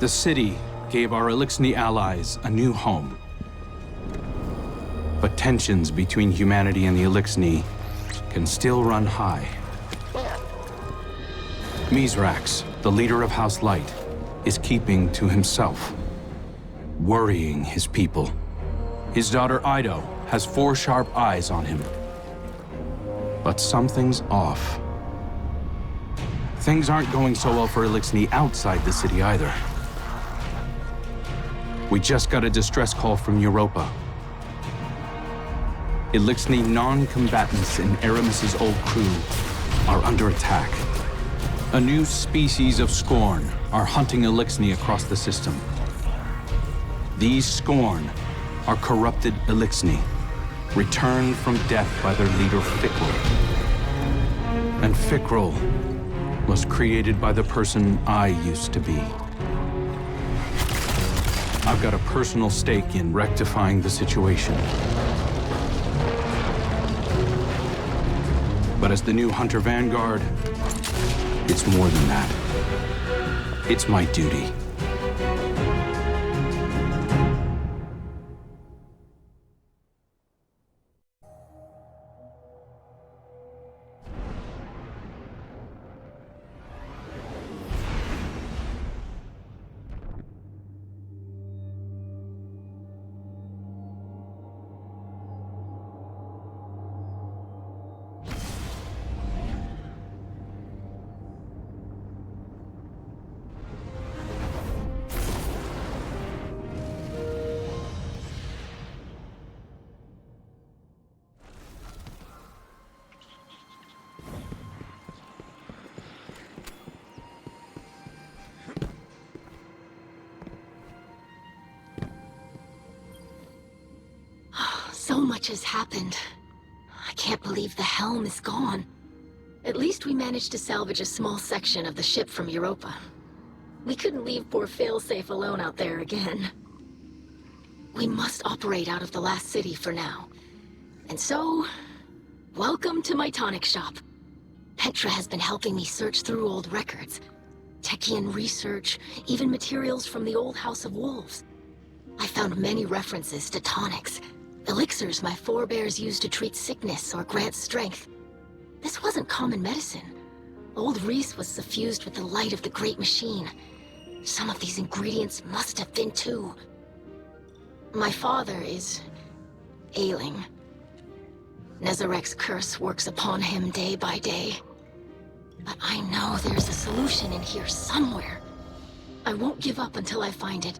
The city gave our Elixni allies a new home. But tensions between humanity and the Elixni can still run high. Mizrax, the leader of House Light, is keeping to himself, worrying his people. His daughter Ido has 4 sharp eyes on him. But something's off. Things aren't going so well for Elixni outside the city either. We just got a distress call from Europa. Elixni non-combatants in Aramis's old crew are under attack. A new species of Scorn are hunting Elixni across the system. These Scorn are corrupted Elixni, returned from death by their leader Fikrul. And Fikrul was created by the person I used to be. I've got a personal stake in rectifying the situation. But as the new Hunter Vanguard, it's more than that. It's my duty. So much has happened. I can't believe the helm is gone. At least we managed to salvage a small section of the ship from Europa. We couldn't leave poor Failsafe alone out there again. We must operate out of the last city for now. And so, welcome to my tonic shop. Petra has been helping me search through old records. Techian research, even materials from the old House of Wolves. I found many references to tonics. Elixirs my forebears used to treat sickness or grant strength. This wasn't common medicine. Old Reese was suffused with the light of the Great Machine. Some of these ingredients must have been too. My father is ailing. Nezarek's curse works upon him day by day. But I know there's a solution in here somewhere. I won't give up until I find it.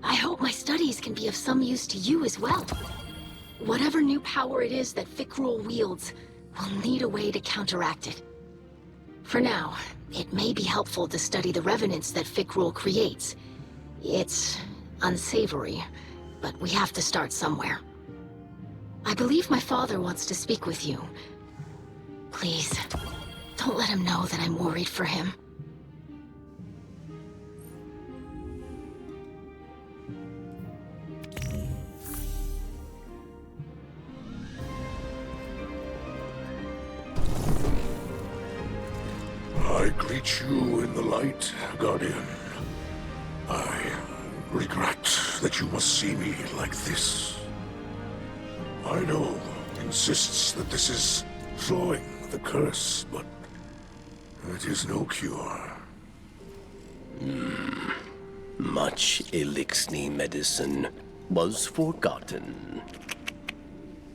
I hope my studies can be of some use to you as well. Whatever new power it is that Fikrul wields, we'll need a way to counteract it. For now, it may be helpful to study the revenants that Fikrul creates. It's unsavory, but we have to start somewhere. I believe my father wants to speak with you. Please, don't let him know that I'm worried for him. I greet you in the light, Guardian. I regret that you must see me like this. Ido insists that this is slowing the curse, but it is no cure. Much Elixni medicine was forgotten.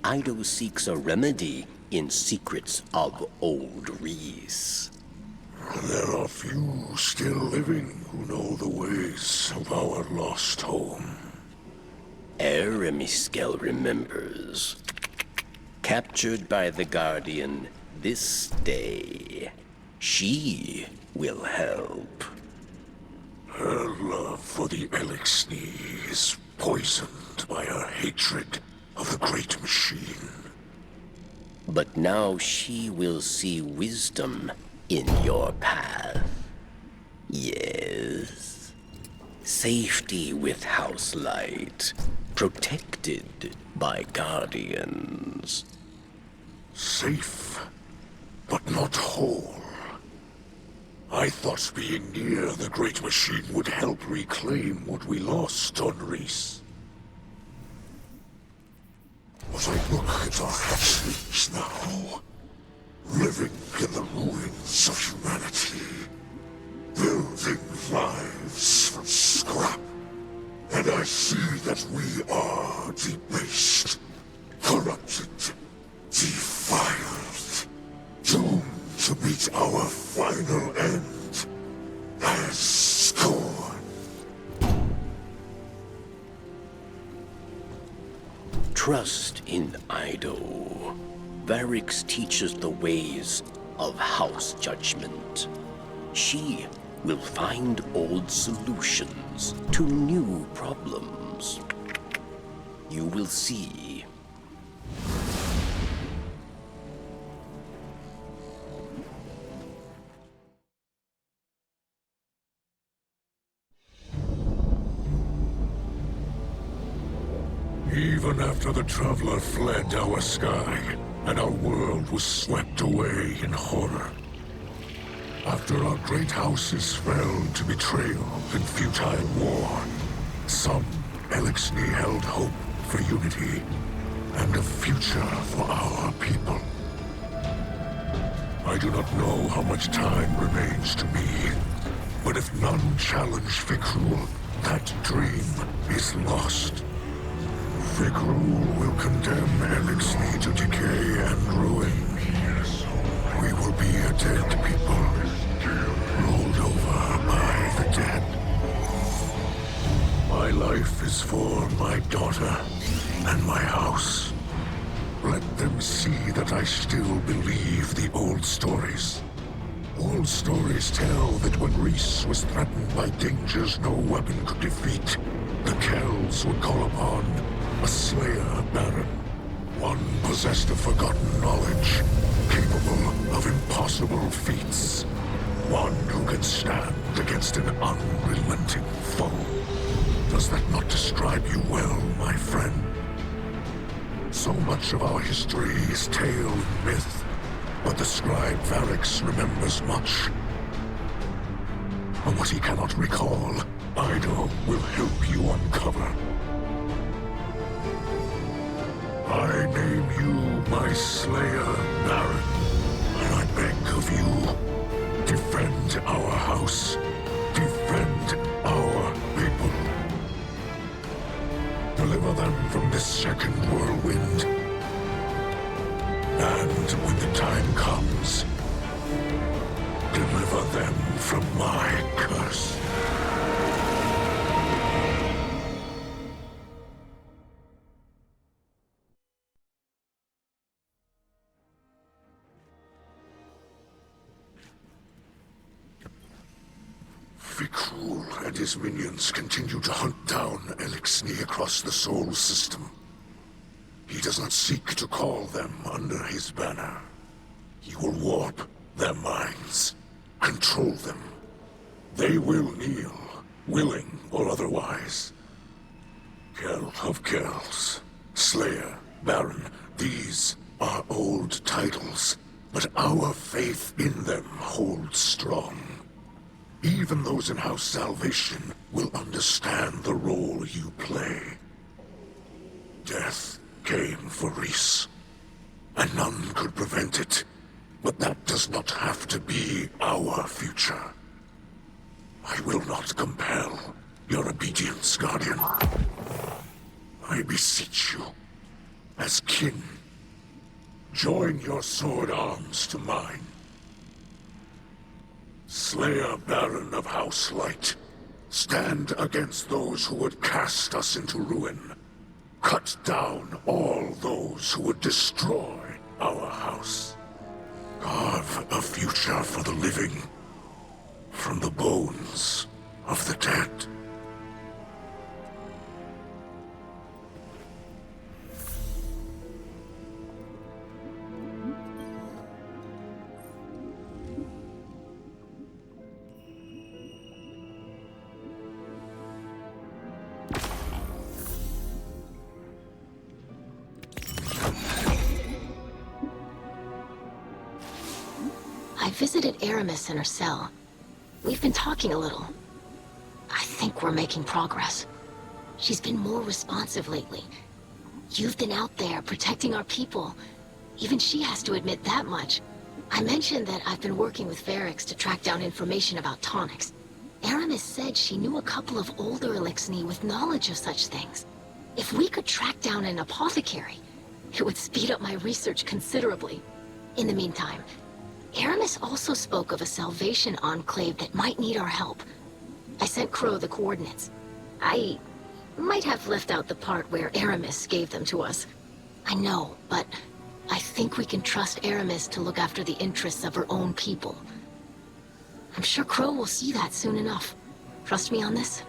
Ido seeks a remedy in secrets of old Reese. There are few still living who know the ways of our lost home. Aramiskel remembers. Captured by the Guardian this day, she will help. Her love for the Elixni is poisoned by her hatred of the Great Machine. But now she will see wisdom in your path. Yes. Safety with House Light, protected by Guardians. Safe, but not whole. I thought being near the Great Machine would help reclaim what we lost on Reese. But I look at our hatchlings now, living in the ruins of humanity, building lives from scrap, and I see that we are debased, corrupted, defiled, doomed to meet our final end as scorn. Trust in Ido. Varix teaches the ways of house judgment. She will find old solutions to new problems. You will see. Even after the Traveler fled our sky, and our world was swept away in horror. After our great houses fell to betrayal and futile war, some Elixni held hope for unity and a future for our people. I do not know how much time remains to me, but if none challenge Fikrul, that dream is lost. Fikrul will condemn Elixni to decay and ruin. We will be a dead people, rolled over by the dead. My life is for my daughter and my house. Let them see that I still believe the old stories. Old stories tell that when Reese was threatened by dangers no weapon could defeat, the Kells would call upon a Slayer Baron, one possessed of forgotten knowledge, capable of impossible feats, one who can stand against an unrelenting foe. Does that not describe you well, my friend? So much of our history is tale and myth, but the scribe Varix remembers much. But what he cannot recall, Ido will help you uncover. I name you my Slayer Baron, and I beg of you, defend our house, defend our people. Deliver them from this second whirlwind. And when the time comes, deliver them from my curse. Fikrul and his minions continue to hunt down Elixni across the Sol system. He does not seek to call them under his banner. He will warp their minds, control them. They will kneel, willing or otherwise. Kell of Kells, Slayer, Baron, these are old titles, but our faith in them holds strong. Even those in House Salvation will understand the role you play. Death came for Reese, and none could prevent it. But that does not have to be our future. I will not compel your obedience, Guardian. I beseech you, as kin, join your sword arms to mine. Slayer Baron of House Light, stand against those who would cast us into ruin. Cut down all those who would destroy our house. Carve a future for the living from the bones of the dead. I visited Aramis in her cell. We've been talking a little. I think we're making progress. She's been more responsive lately. You've been out there protecting our people. Even she has to admit that much. I mentioned that I've been working with Varix to track down information about tonics. Aramis said she knew a couple of older Elixni with knowledge of such things. If we could track down an apothecary, it would speed up my research considerably. In the meantime, Aramis also spoke of a Salvation Enclave that might need our help. I sent Crow the coordinates. I might have left out the part where Aramis gave them to us. I know, but I think we can trust Aramis to look after the interests of her own people. I'm sure Crow will see that soon enough. Trust me on this?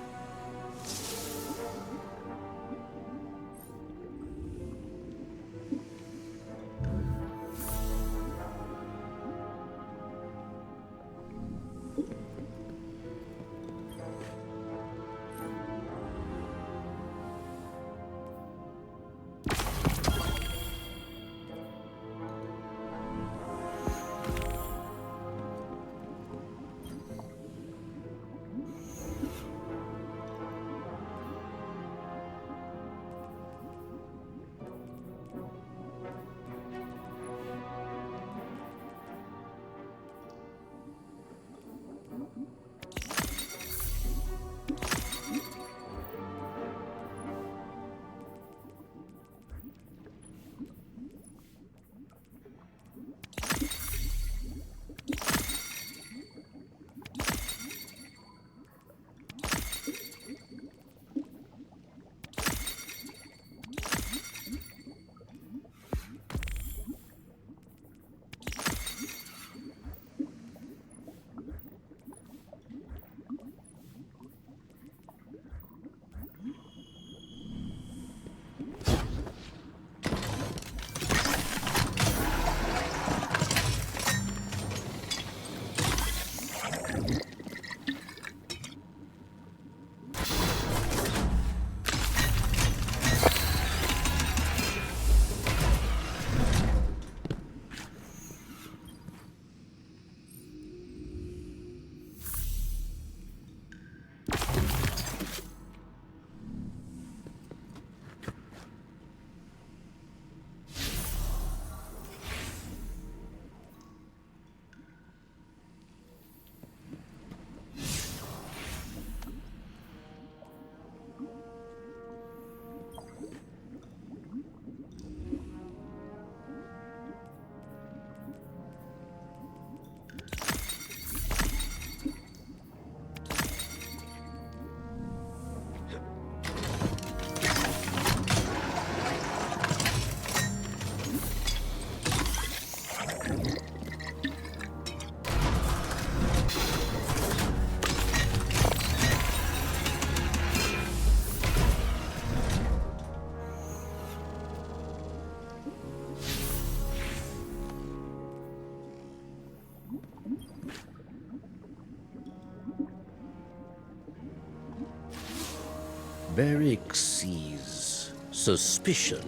Varix sees suspicion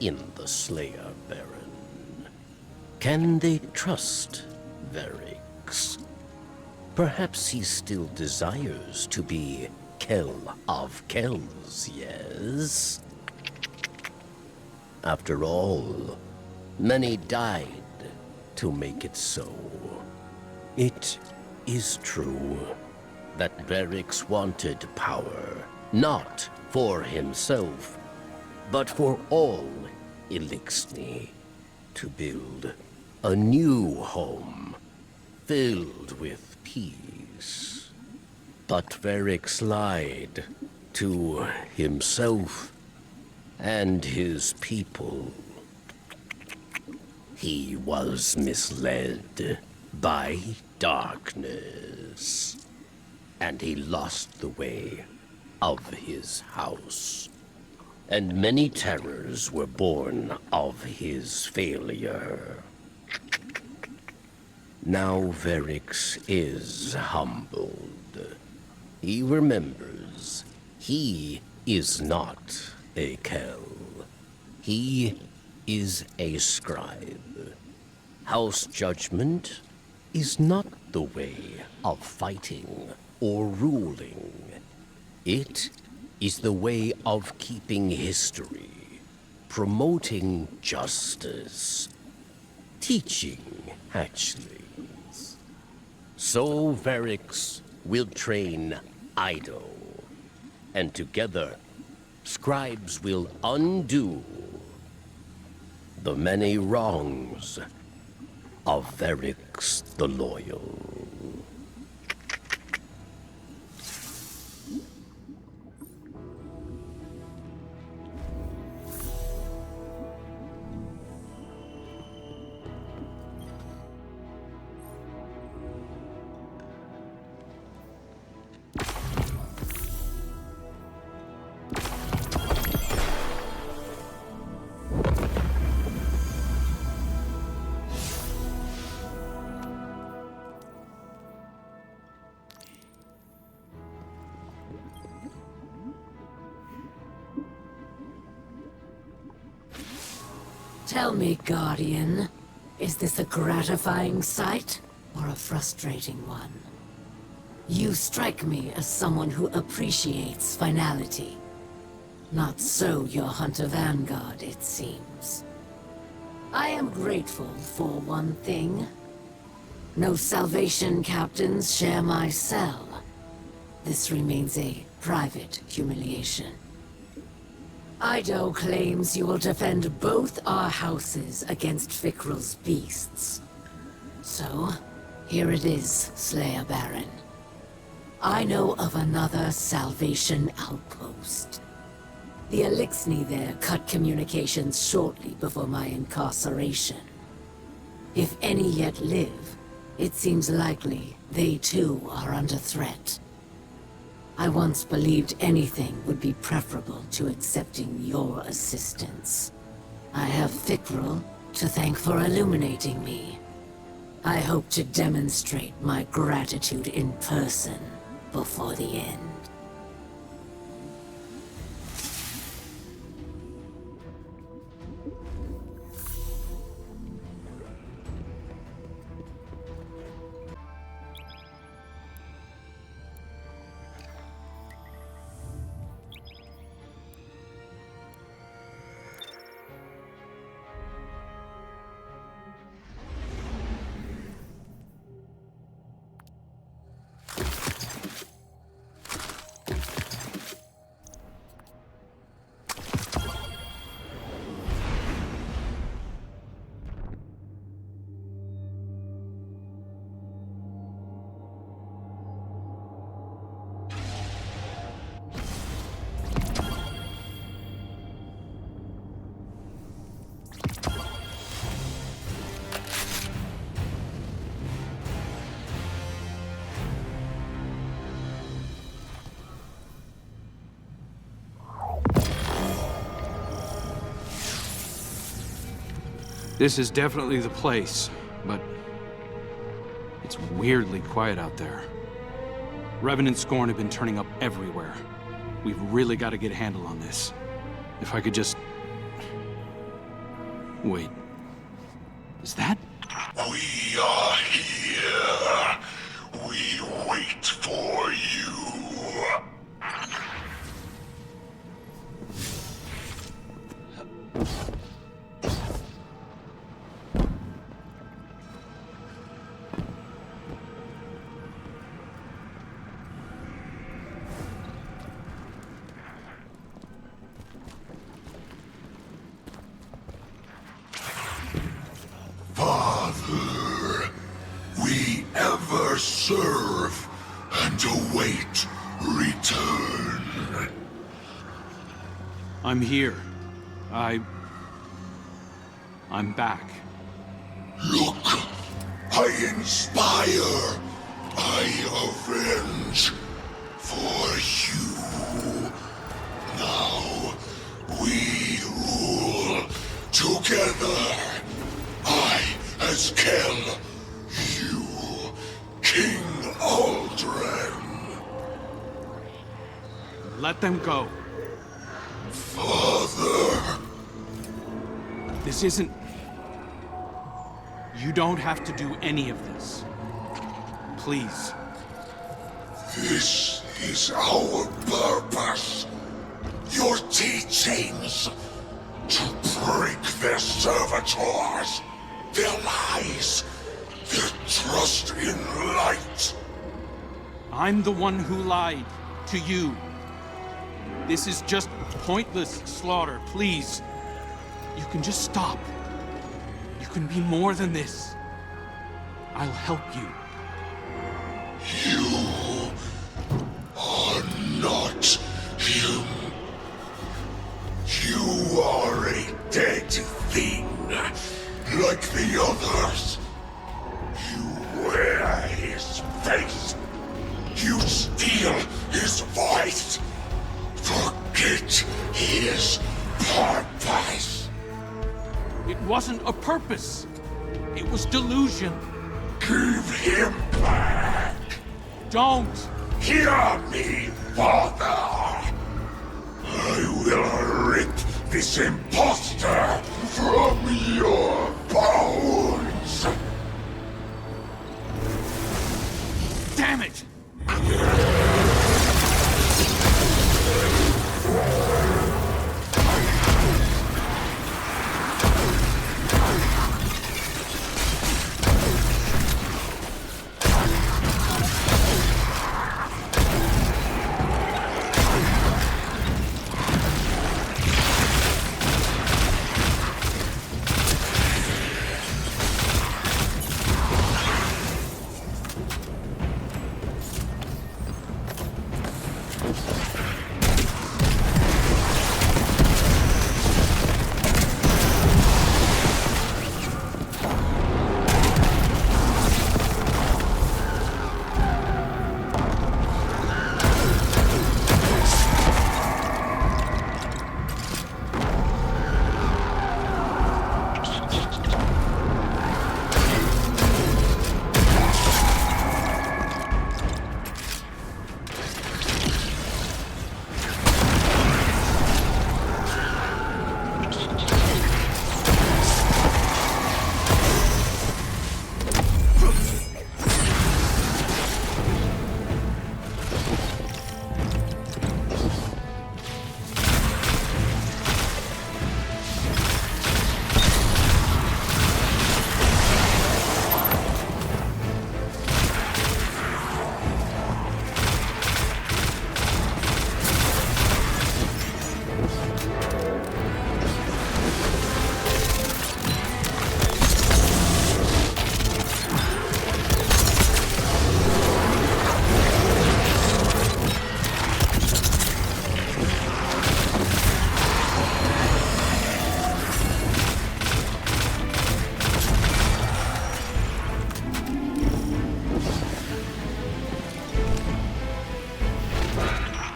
in the Slayer Baron. Can they trust Varix? Perhaps he still desires to be Kell of Kells, yes? After all, many died to make it so. It is true that Varix wanted power, not for himself, but for all Elixni, to build a new home filled with peace. But Varix lied to himself and his people. He was misled by darkness, and he lost the way of his house. And many terrors were born of his failure. Now Varix is humbled. He remembers he is not a Kell. He is a scribe. House judgment is not the way of fighting or ruling. It is the way of keeping history, promoting justice, teaching hatchlings. So Varix will train Ido, and together, scribes will undo the many wrongs of Varix the Loyal. Tell me, Guardian, is this a gratifying sight or a frustrating one? You strike me as someone who appreciates finality. Not so your Hunter Vanguard, it seems. I am grateful for one thing. No Salvation captains share my cell. This remains a private humiliation. Ido claims you will defend both our houses against Fikrul's beasts. So, here it is, Slayer Baron. I know of another Salvation outpost. The Elixni there cut communications shortly before my incarceration. If any yet live, it seems likely they too are under threat. I once believed anything would be preferable to accepting your assistance. I have Fikrul to thank for illuminating me. I hope to demonstrate my gratitude in person before the end. This is definitely the place, but it's weirdly quiet out there. Revenant Scorn have been turning up everywhere. We've really got to get a handle on this. If I could just... Wait. Is that? We are here. We wait for you. Father, we ever serve and await return. I'm here. I'm back. Look, I inspire, I avenge for you. Now we rule together. I as Kel, you, King Aldren. Let them go. Father. This isn't... You don't have to do any of this. please. This is our purpose. Your teachings. To break their servitors. Their lies. Their trust in light. I'm the one who lied to you. This is just pointless slaughter, please. You can just stop. You can be more than this. I'll help you. You are not human. You are a dead thing, like the others. You wear his face. You steal his voice. Forget his purpose. It wasn't a purpose. It was delusion. Give him back. Don't! Hear me, Father. I will rip this imposter from your bones. Damn it!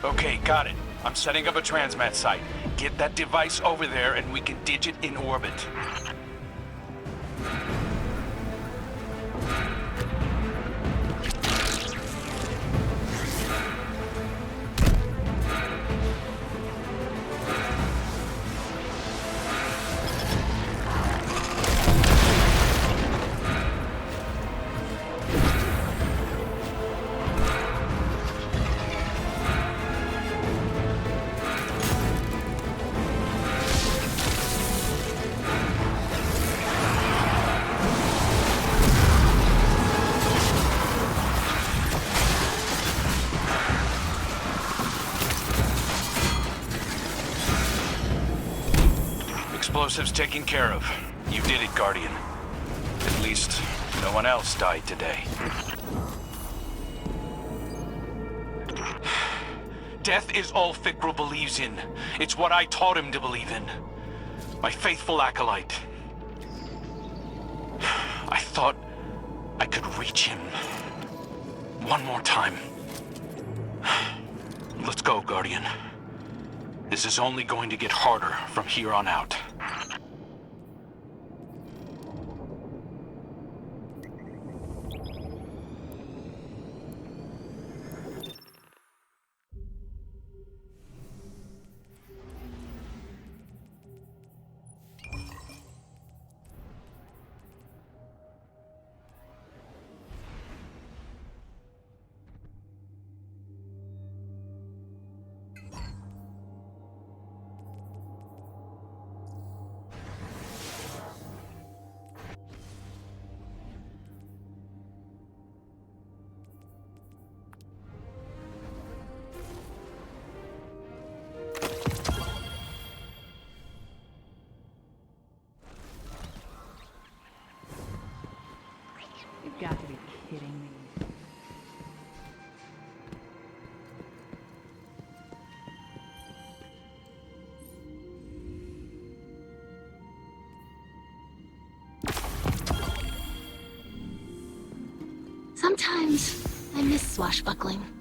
Okay, got it. I'm setting up a transmat site. Get that device over there and we can ditch it in orbit. Explosives taken care of. You did it, Guardian. At least, no one else died today. Death is all Fikral believes in. It's what I taught him to believe in. My faithful acolyte. I thought I could reach him. One more time. Let's go, Guardian. This is only going to get harder from here on out. got to be kidding me. Sometimes I miss swashbuckling.